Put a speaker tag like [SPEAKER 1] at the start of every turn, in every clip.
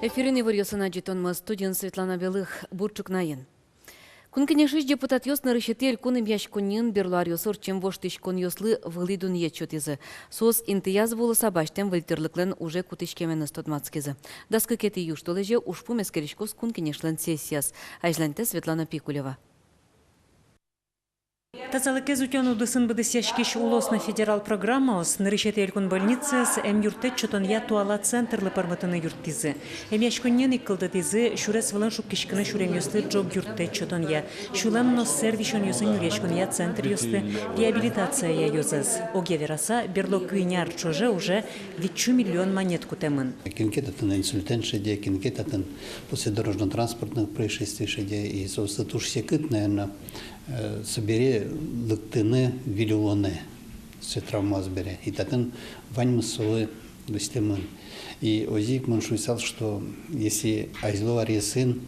[SPEAKER 1] Эфирин иварьосына жетонмыз студент Светлана Белых бурчук наен. Кункенешиш депутат ёс нарышетель куным яшконин берлуар ёсор чем воштиш кон ёслы вглидун ечотизы. Сос интияз волоса баштем выльтерлыклен уже кутышкемен стодмацкизы. Даскы кети юштолеже ушпу мескеришкос кункенешлен сессияс. Айжланте Светлана Пикулева.
[SPEAKER 2] Тазалыкез утен удысын быдысяшкиш улосна федерал программаос нарышет элькун больницы с юртет чотонья туала центрлы парматыны юрттизы. Яшконнен иккылдатизы шурес валан шуккишкыны шурем ёслы джог юртет чотонья. Шулам нос сервишон ёсын юрешконья центр ёслы реабилитация я ёзыз. Оге вераса берлок күйняр чоже уже 2 миллион монет кутемын.
[SPEAKER 3] Кинкетатын инсультен шеде, кинкетатын после дорожно-транспортных происшествий шеде и соустатуш секыт, наверное, собере лыктыны вилюлоны с травмаз бере. И татын вань мыслы достемын. И озик маншуйсал, что если айзло арьесын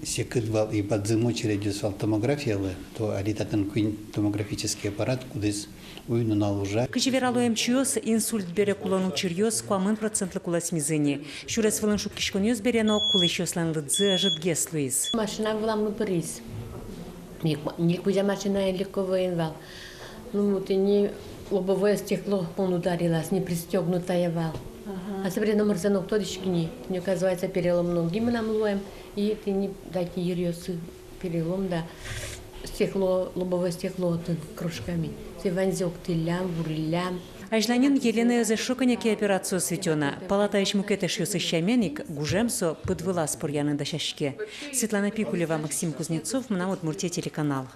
[SPEAKER 3] секыт вал и бадзымо чередюсал томографиялы, то алитатын куин томографический аппарат, кудыс уйну на лужа.
[SPEAKER 2] Кычевералу эмчиос инсульт бере кулону чирьос куамын процентлы кулас мизыни. Шурес валан шуккишконьос бере но кулышёслан лыдзы жидгес луиз.
[SPEAKER 4] Машина была мы приз. Никуда машина легковая инвал. Ну, вот и не лобовое стекло он ударилось, не пристегнутая вал. А сегодня номер занок тодички не оказывается перелом ноги мы нам лоем. И ты не дайте ерёсы перелом, да. Стекло, лобовое стекло кружками. Ты ванзёк ты лям, бурлям.
[SPEAKER 2] Ажланин Елена зашоканяки операцию светена. Палата ишмукетеш ёсыщаменик гужемсо подвела спорьяны дощашке. Светлана Пикулева, Максим Кузнецов, Мнамут Мурте, телеканал.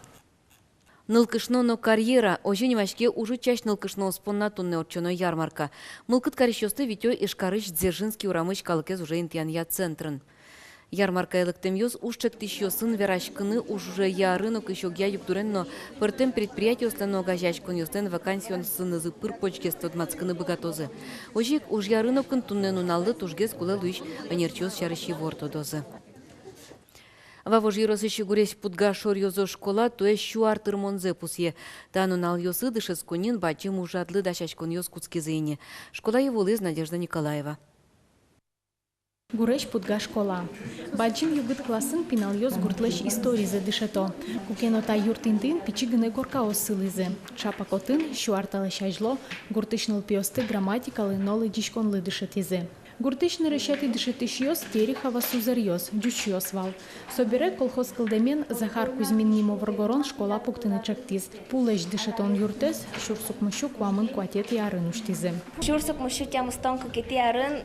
[SPEAKER 1] Нылкышно карьера, оженевачке уже часть нылкышно споннатунне отчоно ярмарка. Мылкыт карищосты витё ишкарыш дзержинский урамыч калыкез уже интянья центрын. Ярмарка электемьёс ушчек тищёсын верашкыны уже я рынок еще я юктуренно портем предприятие стано гажачкон ёстен вакансион сынызы пыр почке стодмацкыны богатозы. Ожик уж я рынок туннену налды тужгез куле луиш анерчёс шарыщи вортодозы. Вавож еросыщи гуресь путга шор ёзо школа, то есть щуартыр монзе пусье. Тану нал ёсы дышес конин бачим ужадлы дашачкон ёс куцкизыйне. Школа его лыз Надежда Николаева.
[SPEAKER 5] Гуреш путга школа. Бальчим югыт классын пинал ёс гуртлеш историзы дышето. Кукенота юртинтын пичигыны горкаос сылызы. Чапакотын щуарталыш ажло гуртышныл пиосты грамматикалы нолы дишконлы дышетизы. Гуртышны решети дышетыш ёс терихава сузер ёс, дюч ёс вал. Собере колхоз кылдемен Захар Кузьмин Нимовргорон школа пуктыны чактиз. Пулеш дышетон юртес, шурсук мышу куамын куатет ярын уштизы.
[SPEAKER 6] Шурсук мышу тямыстон какие ярын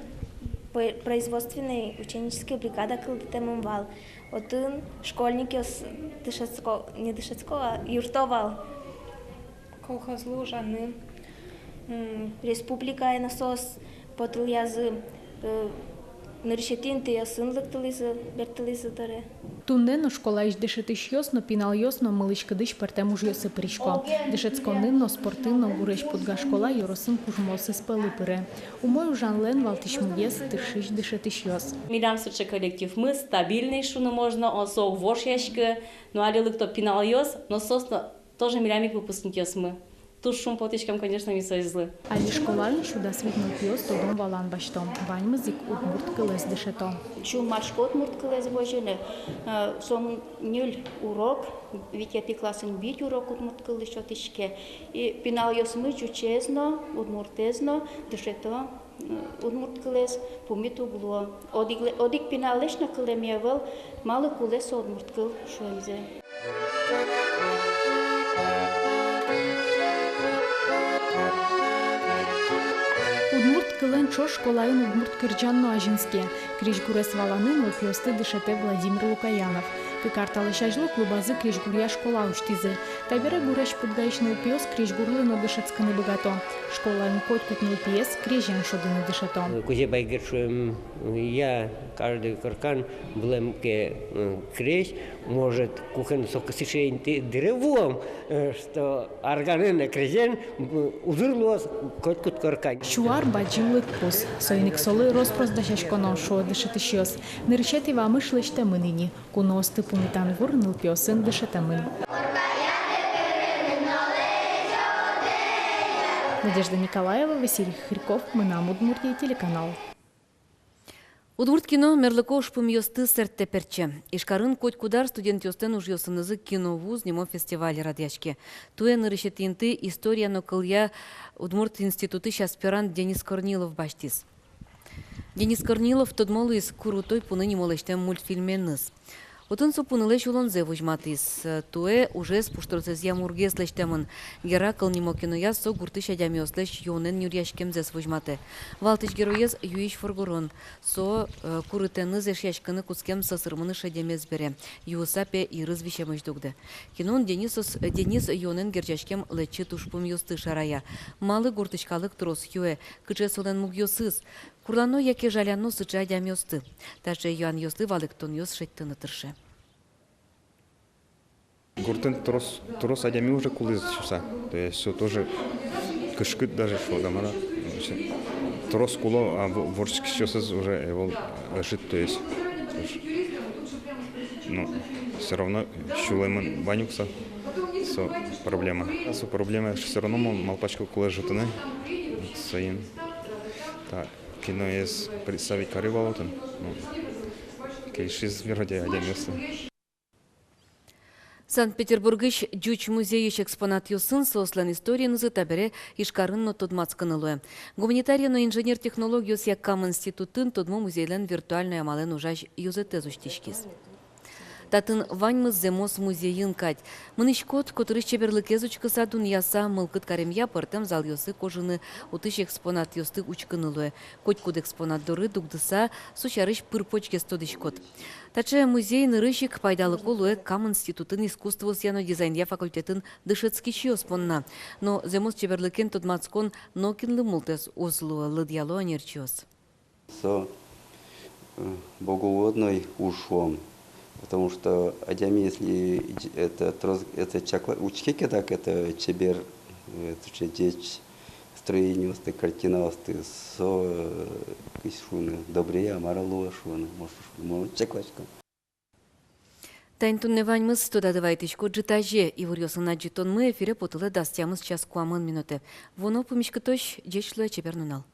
[SPEAKER 6] производственной ученической бригада кылдытемым вал. Отын школьники не дышецкого юртовал. Колхозлу жаны. Республика насос потыл язы. Нарешетин ты ясын лыктылызы, бертылызы дары.
[SPEAKER 5] Туннено школа иш дышетыш ёс, но пинал ёс, но малышкадыш партем уж ёсы пришко. Дышецконын, но спортын, но гуреш путга школа ёросын кужмосы спалы пыре. Умой ужанлен валтиш муес, тыршиш дышетыш ёс.
[SPEAKER 7] Мирам суче коллектив мы стабильный, шуно можно, он сок вош яшка, но али кто пинал ёс, но сосно тоже мирамик выпускник ёс мы. Тут шум потечкам, конечно, не соизлы.
[SPEAKER 5] Али школаль шуда свитнул пьёс, то дом валан баштом. Вань мызик удмурт кылез дышето.
[SPEAKER 8] Чу маршкот мурт кылез божене. Сон нюль урок, ведь я классен бить урок удмурт кылез шотишке. И пинал ёсмы чучезно, удмуртезно, дышето удмурт кылез помит угло. Одик пиналеш на кылемевел, малы кулес удмурт кыл шойзе.
[SPEAKER 5] Удмурт кылен чош школайын удмурт кырджанно ажинске. Крижгурес валанын лопиосты дышете Владимир Лукаянов. Кыкарталыш ажло клубазы крижгурья школа уштизы. Табере гуреш подгаишный пиос крижгурлы но дышецканы богато. Школайын кот кутнул пиес крижен шодыны дышето.
[SPEAKER 9] Кузе байгершуем я каждый каркан блемке крещ может кухен сокосишень древом, что органы крещен узырлос кот кут каркан.
[SPEAKER 5] Шуар баджим лытпус. Сойник солы роспрос дашашконо шо дышетыш ёс. Нырчети вамыш лыште мыныни. Куносты пумитан гур ныл пиосын дышетамын. Надежда Николаева, Василий Хриков, Мнамут Мурте, телеканал.
[SPEAKER 1] Удвурт кино мерлыко шпым йосты сәрттеперче. Ишкарын коть кудар студент йостен уж йосынызы киновуз немо фестиваль радяшке. Туен решетинты история нокылья Удмурт институты аспирант Денис Корнилов баштис. Денис Корнилов тодмолу из крутой пуныни молештем мультфильменыз. Отын сопунылеш улонзе вужматис. Туе уже спуштроцезья мургеслештемын. Геракл немокинуя со гуртыш адямиослеш йонен нюряшкемзес вужмате. Валтыш героез юиш форгорон. Со курытеныз яшканы кускем сасырмыны шадемез бере. Юсапе и развищемыш дугде. Кинон Денис йонен герчашкем лечи тушпум йосты шарая. Малы гуртышкалык трос юе. Кычесолен муг йосыз. Курлано яке жаляно сыча адямиосты. Таже юан йосты валыктон йос шеттыны тырше.
[SPEAKER 10] Гуртен трос адями уже кулыз часа. То есть все тоже кышкыт даже шо дамара. Трос куло, а ворческий часыз уже его лежит, то есть. Ну, все равно щулайман банюкса. Со проблема. Со проблема все равно малпачка кулы жутаны. Своим. Так, кино есть представить каривалотен. Кейшиз вроде адямиосы.
[SPEAKER 1] Санкт-Петербургыш Джуч музейыш экспонат юсын сослан историянызы табере ишкарынно тодмацканылуе. Гуманитарияно инженер технологиос яккам институтын тодмо музейлен виртуальный амален ужаш юзетезуштишкис. Татын ваньмыз земос музейын кать. Мыныш кот, которыш чеберлыкез учкыса дуньяса мылкыт каремья пыртем зал йосы кожыны утыш экспонат йосты учкынылуе. Коть-куд экспонат доры дугдыса сучарыш пырпочкес тодыш кот. Таче музей нырышик пайдалы колуе кам институтын искусство сяно дизайнья факультетін дышецкий чиоспонна. Но земос чеберлыкен тодмацкон нокинлы мултес озлуа лыдьяло анерчиос.
[SPEAKER 11] Со богоугодной ушом. Потому что адями, если это чакла учки, так это чебер, это же деч строение осты, картина осты, со кишуны, добрее, амаралуа шуны, может чаклачка.
[SPEAKER 1] Тайнтун неваньмыз туда давайтышко джитаже и вурьосын аджитон мы эфире потылы дастямыз час куамын минуты. Воно помешка тош дечлуя чебернунал.